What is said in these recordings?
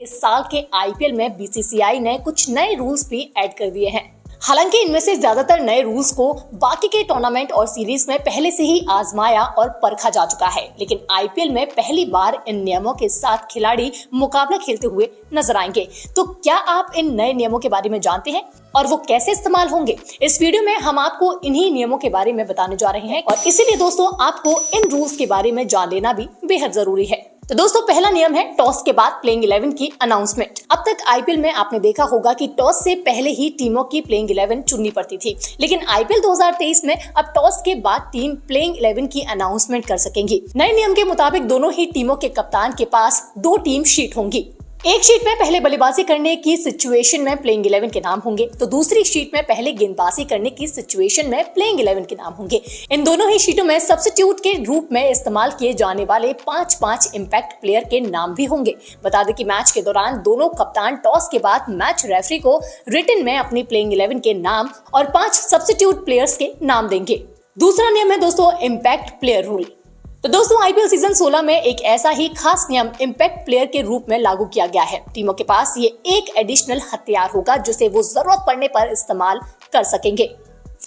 इस साल के आईपीएल में बीसीसीआई ने कुछ नए रूल्स भी ऐड कर दिए हैं। हालांकि इनमें से ज्यादातर नए रूल्स को बाकी के टूर्नामेंट और सीरीज में पहले से ही आजमाया और परखा जा चुका है, लेकिन आईपीएल में पहली बार इन नियमों के साथ खिलाड़ी मुकाबला खेलते हुए नजर आएंगे। तो क्या आप इन नए नियमों के बारे में जानते हैं और वो कैसे इस्तेमाल होंगे? इस वीडियो में हम आपको इन्हीं नियमों के बारे में बताने जा रहे हैं और इसीलिए दोस्तों आपको इन रूल्स के बारे में जान लेना भी बेहद जरूरी है। तो दोस्तों पहला नियम है टॉस के बाद प्लेइंग 11 की अनाउंसमेंट। अब तक आईपीएल में आपने देखा होगा कि टॉस से पहले ही टीमों की प्लेइंग 11 चुननी पड़ती थी, लेकिन आईपीएल 2023 में अब टॉस के बाद टीम प्लेइंग 11 की अनाउंसमेंट कर सकेंगी। नए नियम के मुताबिक दोनों ही टीमों के कप्तान के पास 2 टीम शीट होंगी। एक शीट में पहले बल्लेबाजी करने की सिचुएशन में प्लेइंग 11 के नाम होंगे, तो दूसरी शीट में पहले गेंदबाजी करने की सिचुएशन में प्लेइंग 11 के नाम होंगे। इन दोनों ही शीटों में सब्स्टिट्यूट के रूप में इस्तेमाल किए जाने वाले 5-5 इम्पैक्ट प्लेयर के नाम भी होंगे। बता दें कि मैच के दौरान दोनों कप्तान टॉस के बाद मैच रेफरी को रिटन में अपनी प्लेइंग 11 के नाम और 5 सब्स्टिट्यूट प्लेयर्स के नाम देंगे। दूसरा नियम है दोस्तों इम्पैक्ट प्लेयर रूल। तो दोस्तों आईपीएल सीजन 16 में एक ऐसा ही खास नियम इम्पैक्ट प्लेयर के रूप में लागू किया गया है। टीमों के पास ये एक एडिशनल हथियार होगा जिसे वो जरूरत पड़ने पर इस्तेमाल कर सकेंगे।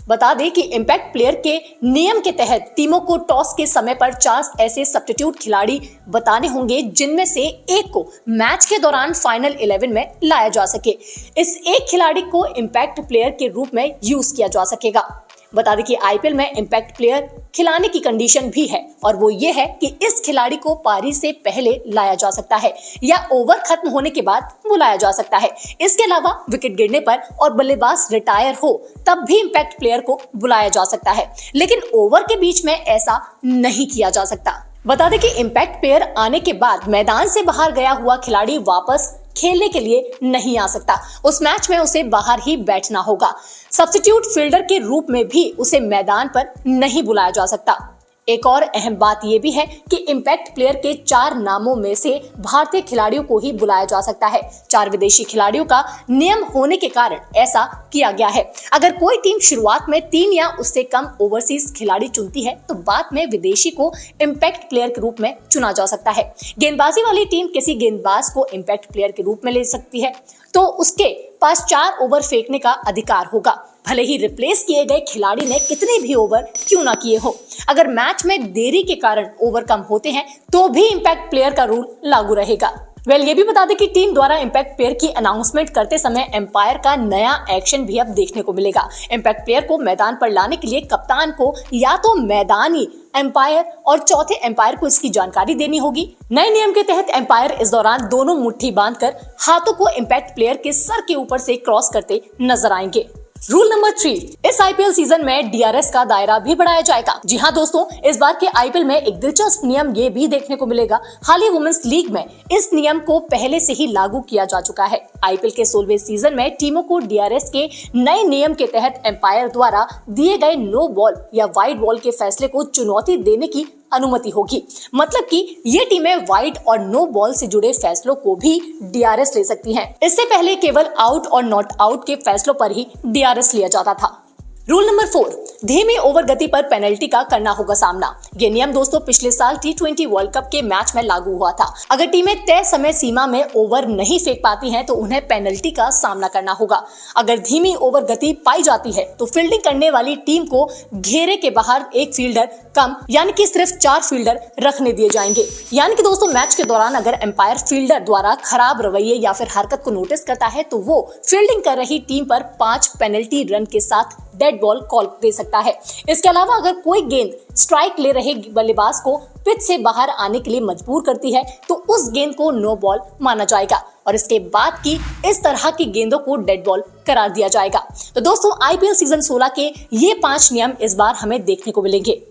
बता दें कि इम्पैक्ट प्लेयर के नियम के तहत टीमों को टॉस के समय पर 4 ऐसे सब्स्टिट्यूट खिलाड़ी बताने होंगे जिनमें से एक को मैच के दौरान फाइनल 11 में लाया जा सके। इस एक खिलाड़ी को इम्पैक्ट प्लेयर के रूप में यूज किया जा सकेगा। बता दें कि आईपीएल में इम्पैक्ट प्लेयर खिलाने की कंडीशन भी है और वो ये है कि इस खिलाड़ी को पारी से पहले लाया जा सकता है या ओवर खत्म होने के बाद बुलाया जा सकता है। इसके अलावा विकेट गिरने पर और बल्लेबाज रिटायर हो तब भी इम्पैक्ट प्लेयर को बुलाया जा सकता है, लेकिन ओवर के बीच में ऐसा नहीं किया जा सकता। बता दें कि इम्पैक्ट प्लेयर आने के बाद मैदान से बाहर गया हुआ खिलाड़ी वापस खेलने के लिए नहीं आ सकता। उस मैच में उसे बाहर ही बैठना होगा। सब्स्टिट्यूट फील्डर के रूप में भी उसे मैदान पर नहीं बुलाया जा सकता। एक और अहम बात यह भी है कि इम्पैक्ट प्लेयर के 4 नामों में से भारतीय खिलाड़ियों को ही बुलाया जा सकता है। 4 विदेशी खिलाड़ियों का नियम होने के कारण ऐसा किया गया है। अगर कोई टीम शुरुआत में 3 या उससे कम ओवरसीज खिलाड़ी चुनती है तो बाद में विदेशी को इम्पैक्ट प्लेयर के रूप में चुना जा सकता है। गेंदबाजी वाली टीम किसी गेंदबाज को इम्पैक्ट प्लेयर के रूप में ले सकती है तो उसके पास 4 ओवर फेंकने का अधिकार होगा, भले ही रिप्लेस किए गए खिलाड़ी ने कितने भी ओवर क्यों ना किए हो। अगर मैच में देरी के कारण ओवर कम होते हैं तो भी इम्पैक्ट प्लेयर का रूल लागू रहेगा। ये भी बता दें कि टीम द्वारा इम्पैक्ट प्लेयर की अनाउंसमेंट करते समय एम्पायर का नया एक्शन भी अब देखने को मिलेगा। इम्पैक्ट प्लेयर को मैदान पर लाने के लिए कप्तान को या तो मैदानी एम्पायर और चौथे एम्पायर को इसकी जानकारी देनी होगी। नए नियम के तहत एम्पायर इस दौरान दोनों मुट्ठी बांधकर हाथों को इम्पैक्ट प्लेयर के सर के ऊपर से क्रॉस करते नजर आएंगे। रूल नंबर 3, इस आईपीएल सीजन में डीआरएस का दायरा भी बढ़ाया जाएगा। जी हाँ दोस्तों, इस बार के आईपीएल में एक दिलचस्प नियम ये भी देखने को मिलेगा। हाल ही वुमेन्स लीग में इस नियम को पहले से ही लागू किया जा चुका है। आईपीएल के 16वें सीजन में टीमों को डीआरएस के नए नियम के तहत एम्पायर द्वारा दिए गए नो बॉल या वाइड बॉल के फैसले को चुनौती देने की अनुमति होगी। मतलब कि ये टीमें वाइड और नो बॉल से जुड़े फैसलों को भी डीआरएस ले सकती हैं। इससे पहले केवल आउट और नॉट आउट के फैसलों पर ही डीआरएस लिया जाता था। रूल नंबर 4, धीमी ओवर गति पर पेनल्टी का करना होगा सामना। ये नियम दोस्तों पिछले साल T20 वर्ल्ड कप के मैच में लागू हुआ था। अगर टीमें तय समय सीमा में ओवर नहीं फेंक पाती हैं तो उन्हें पेनल्टी का सामना करना होगा। अगर धीमी ओवर गति पाई जाती है तो फील्डिंग करने वाली टीम को घेरे के बाहर एक फील्डर कम यानी कि सिर्फ 4 फील्डर रखने दिए जाएंगे। यानी कि दोस्तों मैच के दौरान अगर एम्पायर फील्डर द्वारा खराब रवैये या फिर हरकत को नोटिस करता है तो वो फील्डिंग कर रही टीम पर 5 पेनल्टी रन के साथ डेड बॉल कॉल दे सकता है। इसके अलावा अगर कोई गेंद स्ट्राइक ले रहे बल्लेबाज को पिच से बाहर आने के लिए मजबूर करती है तो उस गेंद को नो बॉल माना जाएगा और इसके बाद की इस तरह की गेंदों को डेड बॉल करार दिया जाएगा। तो दोस्तों आईपीएल सीजन 16 के ये 5 नियम इस बार हमें देखने को मिलेंगे।